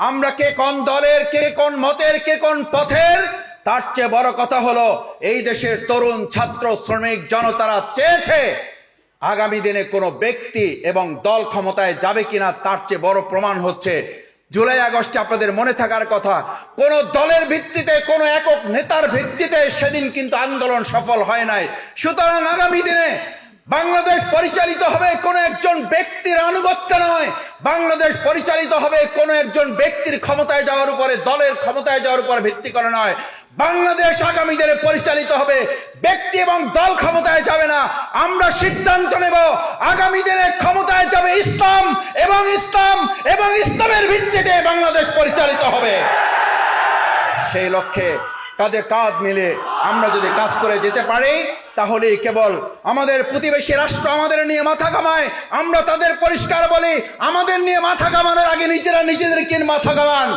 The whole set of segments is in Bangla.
আমরা কে কোন দলের, কে কোন মতের, কে কোন পথের, তার চেয়ে বড় কথা হলো এই দেশের তরুণ ছাত্র শ্রমিক জনতারা চেয়েছে আগামী দিনে কোনো ব্যক্তি এবং দল ক্ষমতায় যাবে কিনা। তার চেয়ে বড় প্রমাণ হচ্ছে জুলাই আগস্টে আপনাদের মনে থাকার কথা, কোন দলের ভিত্তিতে, কোন একক নেতার ভিত্তিতে সেদিন কিন্তু আন্দোলন সফল হয় নাই। সুতরাং আগামী দিনে বাংলাদেশ পরিচালিত হবে কোন একজন ব্যক্তির আনুগত্য নয়, বাংলাদেশ পরিচালিত হবে কোন একজন ব্যক্তির ক্ষমতায় যাওয়ার উপরে, দলের ক্ষমতায় যাওয়ার উপর ভিত্তি করে নয়। বাংলাদেশ আগামী দিনে পরিচালিত হবে, ব্যক্তি এবং দল ক্ষমতায় যাবে না। আমরা সিদ্ধান্ত নেব আগামী দিনে ক্ষমতায় যাবে ইসলাম, এবং ইসলাম এবং ইসলামের ভিত্তিতে বাংলাদেশ পরিচালিত হবে। সেই লক্ষ্যে কাঁধে কাঁধ মিলে আমরা যদি কাজ করে যেতে পারি, তাহলে কেবল আমাদের প্রতিবেশী রাষ্ট্র আমাদের নিয়ে মাথা ঘামায়, আমরা তাদের পরিষ্কার বলি আমাদের নিয়ে মাথা ঘামানোর আগে নিজেরা নিজেদেরকে মাথা ঘামান।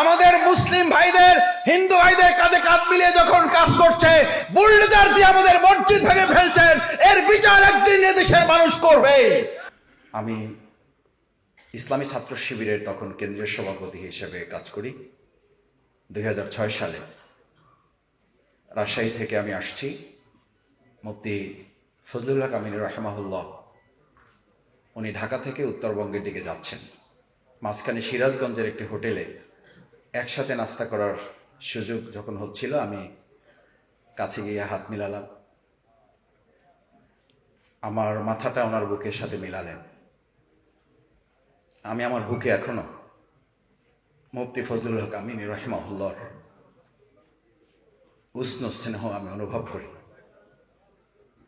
আমাদের মুসলিম ভাইদের, হিন্দু ভাইদের কাঁধে কাঁধ মিলিয়ে যখন কাজ করছে, বুলডোজার দিয়ে আমাদের মসজিদ ভেঙে ফেলছেন, এর বিচার একদিন দেশের মানুষ করবে। আমি ইসলামী ছাত্র শিবিরের তখন কেন্দ্রীয় সভাপতি হিসেবে কাজ করি। 2006 সালে রাজশাহী থেকে আমি আসছি। মুফতি ফজলুল হক আমিনী রাহিমাহুল্লাহ উনি ঢাকা থেকে উত্তরবঙ্গের দিকে যাচ্ছেন। মাঝখানে সিরাজগঞ্জের একটি হোটেলে একসাথে নাস্তা করার সুযোগ যখন হচ্ছিল, আমি কাছে গিয়ে হাত মিলালাম। আমার মাথাটা ওনার বুকের সাথে মিলালেন। আমি আমার বুকে এখনো মুফতি ফজলুল হক আমিনী রাহিমাহুল্লাহর উষ্ণ স্নেহ আমি অনুভব করি।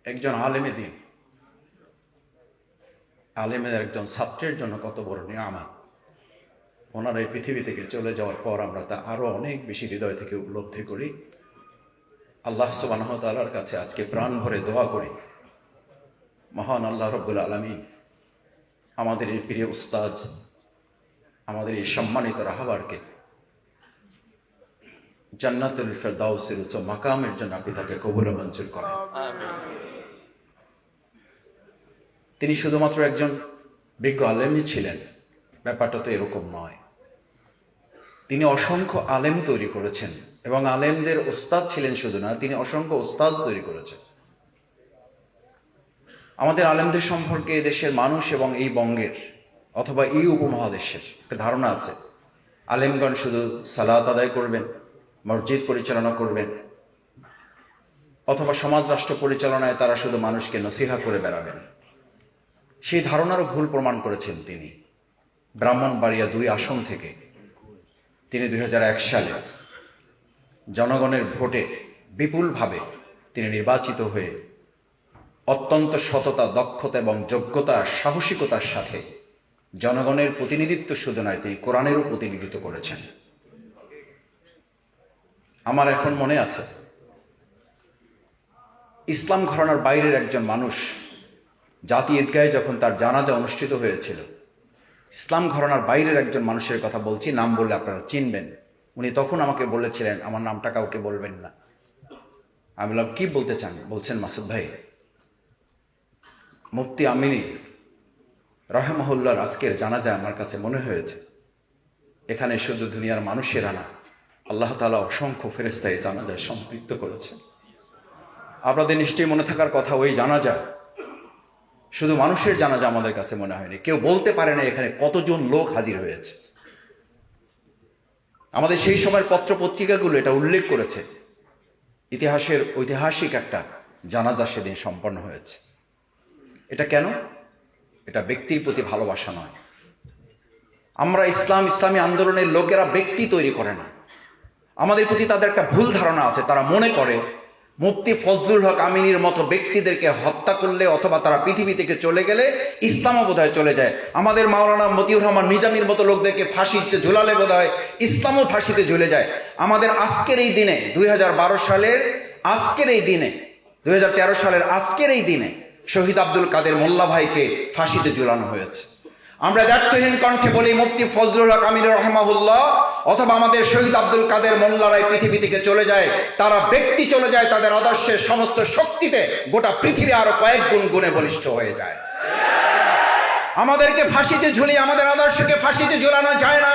একজন আলেমে দিন, আলেমের একজন ছাত্রের জন্য কত বড় নিয়ামত। ওনারা এই পৃথিবী থেকে চলে যাওয়ার পর আমরা তা আরো অনেক বেশি হৃদয় থেকে উপলব্ধি করি। আল্লাহ সুবহানাহু ওয়া তাআলার কাছে আজকে প্রাণ ভরে দোয়া করি, মহান আল্লাহ রাব্বুল আলামিন আমাদের এই প্রিয় উস্তাদ, আমাদের এই সম্মানিত রাহবারকে জান্নাতুল ফেরদাউসের উচ্চ মাকামের জন্য আপনি তাকে কবুল মঞ্জুর করেন। তিনি শুধুমাত্র একজন বিজ্ঞ আলেমই ছিলেন, ব্যাপারটা তো এরকম নয়। তিনি অসংখ্য আলেম তৈরি করেছেন, এবং আলেমদের ওস্তাদ ছিলেন শুধু না, তিনি অসংখ্য ওস্তাদ তৈরি করেছেন। আমাদের আলেমদের সম্পর্কে দেশের মানুষ এবং এই বঙ্গের অথবা এই উপমহাদেশের একটা ধারণা আছে, আলেমগণ শুধু সালাত আদায় করবেন, মসজিদ পরিচালনা করবেন, অথবা সমাজ রাষ্ট্র পরিচালনায় তারা শুধু মানুষকে নসিহা করে বেড়াবেন। সেই ধারণারও ভুল প্রমাণ করেছেন তিনি। ব্রাহ্মণবাড়িয়া 2 আসন থেকে তিনি 2001 সালে জনগণের ভোটে বিপুলভাবে তিনি নির্বাচিত হয়ে অত্যন্ত সততা, দক্ষতা এবং যোগ্যতা, সাহসিকতার সাথে জনগণের প্রতিনিধিত্ব শুধু নয়, তিনি কোরআনেরও প্রতিনিধিত্ব করেছেন। আমার এখন মনে আছে, ইসলাম ঘরানার বাইরের একজন মানুষ জাতি ঈদগাহে যখন তার জানাজা অনুষ্ঠিত হয়েছিল, ইসলাম ঘরানার বাইরের একজন মানুষের কথা বলছি, নাম বললে আপনারা চিনবেন। উনি তখন আমাকে বলেছিলেন আমার নামটা কাউকে বলবেন না। আমি বললাম কি বলতে চান? বলছেন মাসুদ ভাই, মুফতি আমিনী রাহিমাহুল্লাহর আজকের জানাজা আমার কাছে মনে হয়েছে এখানে শুধু দুনিয়ার মানুষেরা না, আল্লাহ তাআলা অসংখ্য ফেরেশতা এই জানাজায় সম্পৃক্ত করেছেন। আপনাদের নিশ্চয়ই মনে থাকার কথা, ওই জানাজা শুধু মানুষের জানাজা আমাদের কাছে মনে হয়নি। কেউ বলতে পারে না এখানে কতজন লোক হাজির হয়েছে। আমাদের সেই সময়ের পত্র পত্রিকাগুলো এটা উল্লেখ করেছে, ইতিহাসের ঐতিহাসিক একটা জানাজা সেদিন সম্পন্ন হয়েছে। এটা কেন? এটা ব্যক্তির প্রতি ভালোবাসা নয়। আমরা ইসলামী আন্দোলনের লোকেরা ব্যক্তি তৈরি করে না। আমাদের প্রতি তাদের একটা ভুল ধারণা আছে। তারা মনে করে মুফতি ফজলুল হক আমিনীর মতো ব্যক্তিদেরকে হত্যা করলে অথবা তারা পৃথিবী থেকে চলে গেলে ইসলামও বোধহয় চলে যায়। আমাদের মাওলানা মতিউর রহমান নিজামীর মতো লোকদেরকে ফাঁসিতে ঝুলালে বোধহয় ইসলামও ফাঁসিতে ঝুলে যায়। আমাদের আজকের এই দিনে 2012 সালের আজকের এই দিনে 2013 সালের আজকের এই দিনে শহীদ আব্দুল কাদের মোল্লা ভাইকে ফাঁসিতে ঝুলানো হয়েছে। আমরা দ্ব্যর্থহীন কণ্ঠে বলি মুফতি ফজলুল হক আমিনী রাহিমাহুল্লাহ অথবা আমাদের শহীদ আব্দুল কাদের মোল্লারাই পৃথিবী থেকে চলে যায়, তারা ব্যক্তি চলে যায়, তাদের আদর্শের সমস্ত শক্তিতে গোটা পৃথিবী আরো কয়েক গুণ গুণে বলিষ্ঠ হয়ে যায়। আমাদেরকে ফাঁসিতে ঝুলিয়ে আমাদের আদর্শকে ফাঁসিতে ঝুলানো যায় না।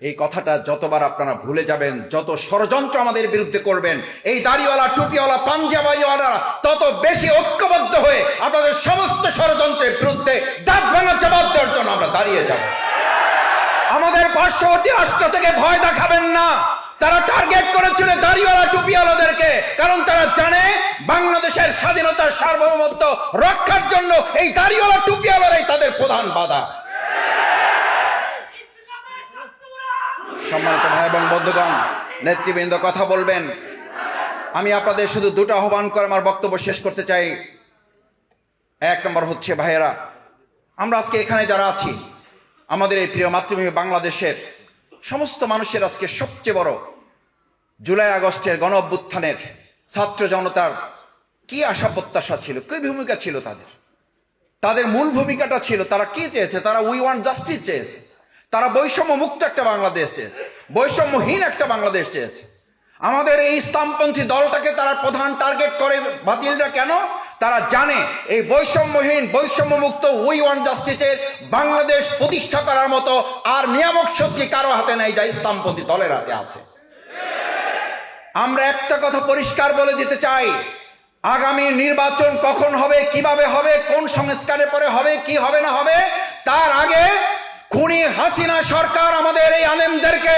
এই কথাটা যতবার আপনারা ভুলে যাবেন, যত ষড়যন্ত্র আমাদের বিরুদ্ধে করবেন, এই দাড়িওয়ালা টুপিওয়ালা পাঞ্জাবিওয়ালা তত বেশি ঐক্যবদ্ধ হয়ে আপনাদের সমস্ত ষড়যন্ত্রের বিরুদ্ধে দাঁত ভাঙা জবাব দেওয়ার জন্য আমরা দাঁড়িয়ে যাব। আমাদের পার্শ্ববর্তী রাষ্ট্র থেকে ভয় দেখাবেন না। তারা টার্গেট করেছিল দাড়িওয়ালা টুপিওয়ালাদেরকে, কারণ তারা জানে বাংলাদেশের স্বাধীনতার সার্বভৌমত্ব রক্ষার জন্য এই দাড়িওয়ালা টুপিওয়ালারাই তাদের প্রধান বাধা। সম্মানিত ভাই এবং বন্ধুগণ, নেতৃবৃন্দ কথা বলবেন। আমি আপনাদের শুধু দুটো আহ্বান করে আমার বক্তব্য শেষ করতে চাই। এক নম্বর হচ্ছে, ভাইয়েরা, আমরা আজকে এখানে যারা আছি, আমাদের এই প্রিয় মাতৃভূমি বাংলাদেশের সমস্ত মানুষের আজকে সবচেয়ে বড় জুলাই আগস্টের গণ অভ্যুত্থানের ছাত্র জনতার কি আশা প্রত্যাশা ছিল, কি ভূমিকা ছিল তাদের মূল ভূমিকাটা ছিল তারা কি চেয়েছে? তারা উই ওয়ান্ট জাস্টিস চেয়েছে। তারা বৈষম্য মুক্ত একটা বাংলাদেশ চেয়েছে, বৈষম্যহীন একটা বাংলাদেশ চেয়েছে। আমাদের এই ইসলামপন্থী দলটাকে তারা প্রধান টার্গেট করে বাতিলরা কেন? তারা জানে এই বৈষম্যহীন বৈষম্যমুক্ত উই ওয়ান্ট জাস্টিসের বাংলাদেশ প্রতিষ্ঠা করার মতো আর নিয়ামক শক্তি কারো হাতে নেই, যা ইসলামপন্থী দলের হাতে আছে। আমরা একটা কথা পরিষ্কার বলে দিতে চাই, আগামী নির্বাচন কখন হবে, কিভাবে হবে, কোন সংস্কারের পরে হবে, কি হবে না হবে, তার আগে খুনি হাসিনা সরকার আমাদের এই আলেমদেরকে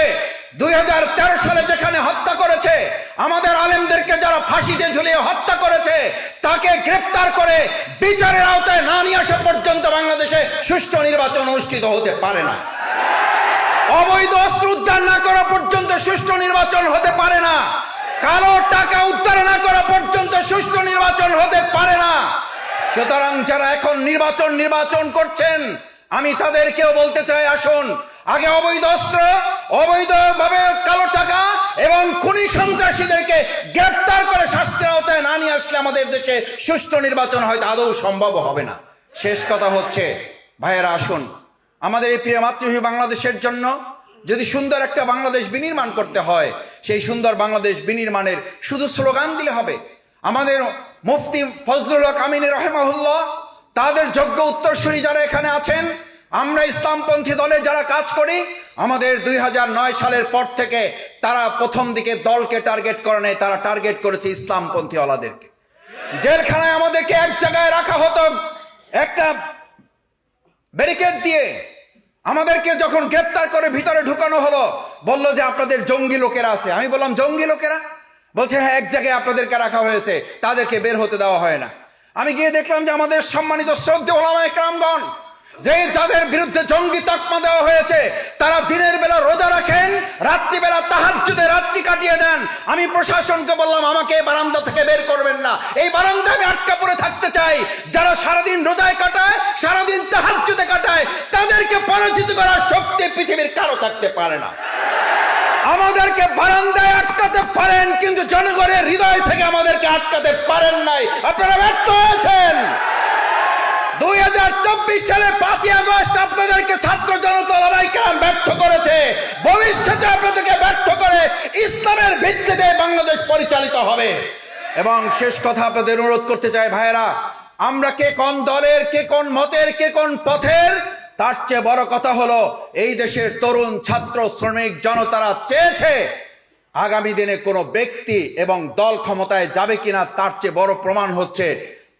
2013 সালে যেখানে হত্যা করেছে, আমাদের আলেমদেরকে যারা ফাঁসিতে ঝুলিয়ে হত্যা করেছে, তাকে গ্রেফতার করে বিচারের আওতায় না নিয়ে আসা পর্যন্ত বাংলাদেশে সুষ্ঠু নির্বাচন অনুষ্ঠিত হতে পারে না। অবৈধ অস্ত্র উদ্ধার না করা পর্যন্ত সুষ্ঠু নির্বাচন হতে পারে না। কালো টাকা উদ্ধার না করা পর্যন্ত সুষ্ঠু নির্বাচন হতে পারে না। সুতরাং যারা এখন নির্বাচন করছেন, আমি তাদেরকেও বলতে চাই, আসুন আগে অবৈধ অস্ত্র, অবৈধভাবে কালো টাকা এবং খুনি সন্ত্রাসীদেরকে গ্রেফতার করে শাস্তির আওতায় না নিয়ে আসলে আমাদের দেশে সুষ্ঠু নির্বাচন হয়তো আদৌ সম্ভব হবে না। শেষ কথা হচ্ছে, ভাইয়েরা, আসুন আমাদের এই প্রিয় মাতৃভূমি বাংলাদেশের জন্য যদি সুন্দর একটা বাংলাদেশ বিনির্মাণ করতে হয়, সেই সুন্দর বাংলাদেশ বিনির্মাণের শুধু স্লোগান দিলে হবে। আমাদের মুফতি ফজলুল হক আমিনী রহিমাহুল্লাহ, তাদের যোগ্য উত্তরসূরি যারা এখানে আছেন, আমরা ইসলামপন্থী দলে যারা কাজ করি, আমাদের 2009 সালের পর থেকে তারা প্রথম দিকে দলকে টার্গেট করে নেয়, তারা টার্গেট করেছে ইসলামপন্থী ওয়ালাদেরকে। জেলখানায় আমাদেরকে এক জায়গায় রাখা হতো একটা ব্যারিকেড দিয়ে। আমাদেরকে যখন গ্রেপ্তার করে ভিতরে ঢুকানো হলো, বললো যে আপনাদের জঙ্গি লোকেরা আছে। আমি বললাম, জঙ্গি লোকেরা? বলছে হ্যাঁ, এক জায়গায় আপনাদেরকে রাখা হয়েছে, তাদেরকে বের হতে দেওয়া হয় না। আমি গিয়ে দেখলাম যে আমাদের সম্মানিত শ্রদ্ধেয় ওলামায়ে কেরামগণ, যে যাদের বিরুদ্ধে জঙ্গি তকমা দেওয়া হয়েছে, তারা দিনের বেলা রোজা রাখেন, রাত্রিবেলা তাহাজ্জুদে রাত্রি কাটিয়ে দেন। আমি প্রশাসনকে বললাম, আমাকে এই বারান্দা থেকে বের করবেন না, এই বারান্দায় আমি আটকা পড়ে থাকতে চাই। যারা সারাদিন রোজায় কাটায়, সারাদিন তাহাজ্জুদে কাটায়, তাদেরকে পরাজিত করার শক্তি পৃথিবীর কারো থাকতে পারে না। আমাদেরকে বারান্দায় আটকাতে পারেন, কিন্তু জনগণের হৃদয় থেকে আমাদেরকে আটকাতে পারেন নাই। আপনারা ব্যর্থ হয়েছেন। 2024 সালে 5ই আগস্ট আপনাদেরকে ছাত্র জনতা ওলামায়ে কেরাম ব্যর্থ করেছে। ভবিষ্যতে আপনাদেরকে ব্যর্থ করে ইসলামের ভিত্তিতে বাংলাদেশ পরিচালিত হবে। এবং শেষ কথা আপনাদের অনুরোধ করতে চাই, ভাইয়েরা, আমরা কে কোন দলের, কে কোন মতের, কে কোন পথের, তার চেয়ে বড় কথা হলো এই দেশের তরুণ ছাত্র শ্রমিক জনতারা চেয়েছে আগামী দিনে কোনো ব্যক্তি এবং দল ক্ষমতায় যাবে কিনা, তার চেয়ে বড় প্রমাণ হচ্ছে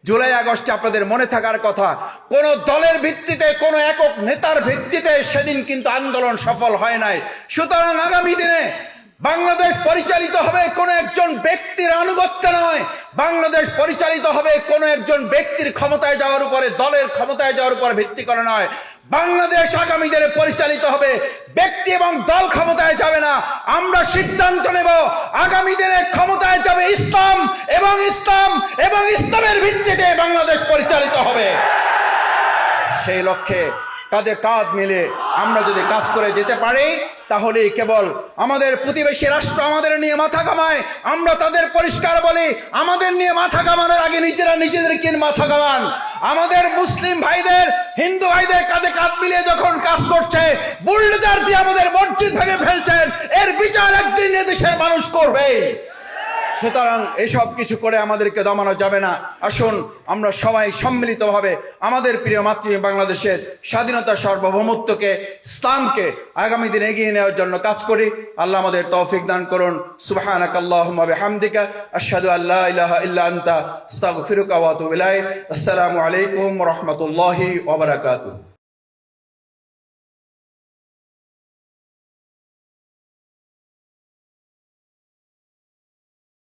জুলাই আগস্টে আপনাদের মনে থাকার কথা, কোন দলের ভিত্তিতে, কোন একক নেতার ভিত্তিতে সেদিন কিন্তু আন্দোলন সফল হয় নাই। সুতরাং আগামী দিনে বাংলাদেশ পরিচালিত হবে কোন একজন ব্যক্তির আনুগত্য নয়, বাংলাদেশ পরিচালিত হবে কোন একজন ব্যক্তির ক্ষমতায় যাওয়ার উপরে, দলের ক্ষমতায় যাওয়ার উপর ভিত্তি করে নয়। বাংলাদেশ আগামী দিনে পরিচালিত হবে, ব্যক্তি এবং দল ক্ষমতায় যাবে না। আমরা সিদ্ধান্ত নেব আগামী দিনে ক্ষমতায় যাবে ইসলাম, এবং ইসলামের ভিত্তিতে বাংলাদেশ পরিচালিত হবে। সেই লক্ষ্যে কাঁধে কাঁধ মিলে আমরা যদি কাজ করে যেতে পারি, তাহলে কেবল আমাদের প্রতিবেশী রাষ্ট্র আমাদের নিয়ে মাথা ঘামায়, আমরা তাদের পরিষ্কার বলি, আমাদের নিয়ে মাথা ঘামানোর আগে নিজেরা নিজেদেরকে মাথা ঘামান। আমাদের মুসলিম ভাইদের, হিন্দু ভাইদের কাঁধে কাঁধ মিলিয়ে যখন কাজ করছে, বুলডোজার দিয়ে আমাদের মসজিদ ভেঙে ফেলছেন, এর বিচার একদিন এদেশের মানুষ করবে। সুতরাং এসব কিছু করে আমাদেরকে দমানো যাবে না। আসুন আমরা সবাই সম্মিলিতভাবে আমাদের প্রিয় মাতৃভূমি বাংলাদেশের স্বাধীনতা, সার্বভৌমত্বকে, ইসলামকে আগামী দিন এগিয়ে নেওয়ার জন্য কাজ করি। আল্লাহ আমাদের তৌফিক দান করুন। সুবহানাকাল্লাহুম্মা বিহামদিকা আশহাদু আল্লা ইলাহা ইল্লা আনতা আস্তাগফিরুকা ওয়া আতুবু ইলাইক। আসসালামু আলাইকুম ওয়া রাহমাতুল্লাহি ওয়া বারাকাতুহু।